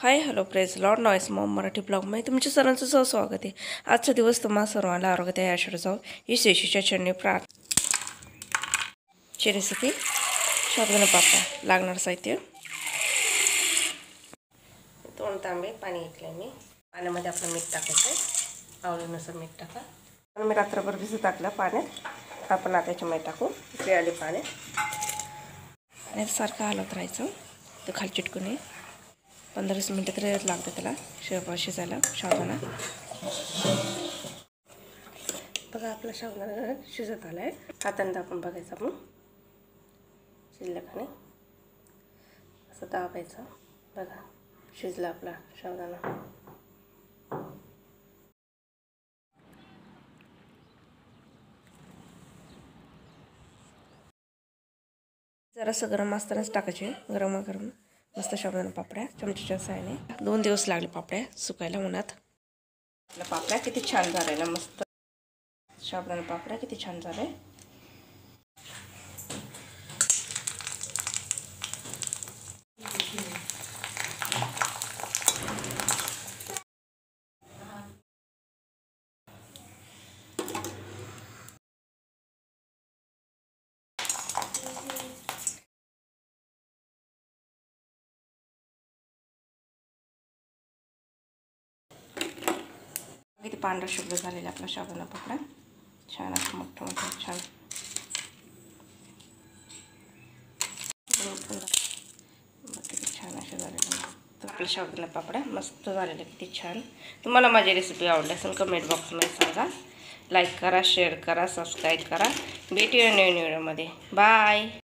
Hi hello praise Lord noise Maugham Marathi ब्लॉगमध्ये तुमच्या सर्वांचं स्वागत आहे। आजचा दिवस तुम्हाला सर्वांना आरोग्यदायी आशीर्वाद जाओ ही शेषीच्या चरणी प्रार्थना रेसिपी साबुदाणा पापड। लागणार साहित्य 2 तांबे पाणी घेतले मी। पाण्यामध्ये आपलं मीठ टाकायचं, आवडीनुसार मीठ टाका। मी रात्रभर भिजत टाकलं पाण्यात, आपण आता त्याच्यामध्ये टाकू पिळाले पाण्यात आणि सारखं हलवत राहायचं तर खाली चिटकू नये। 15-20 मिनटं तरी लागतं त्याला शिजायला साबुदाणा। बघा आपला साबुदाणा शिजत आलाय, हाताने दाबून बघायचं आपण शिजलं का नाही, असं दाबायचं। बघा शिजला आपला साबुदाणा। जरासं गरम असतानाच टाकायचे, गरम मस्त साबुदाणा पापड्या चमच्याच्या साहाय्याने। 2 दिवस लागले पापड्या सुकायला उन्हात। आपल्या पापड्या किती छान झाल्या ना, मस्त साबुदाणा पापड्या किती छान झाले। किती पांढरा शुभ्र झालेला आपला साबुदाणा पापडा, छान असं मोठं मोठं छान। किती छान असे झालेले आपला साबुदाणा पापडा मस्त झालेला, किती छान। तुम्हाला माझी रेसिपी आवडली असेल कमेंट बॉक्समध्ये सांगा, लाईक करा, शेअर करा, सबस्क्राईब करा। भेटूया नवीन व्हिडिओमध्ये। बाय।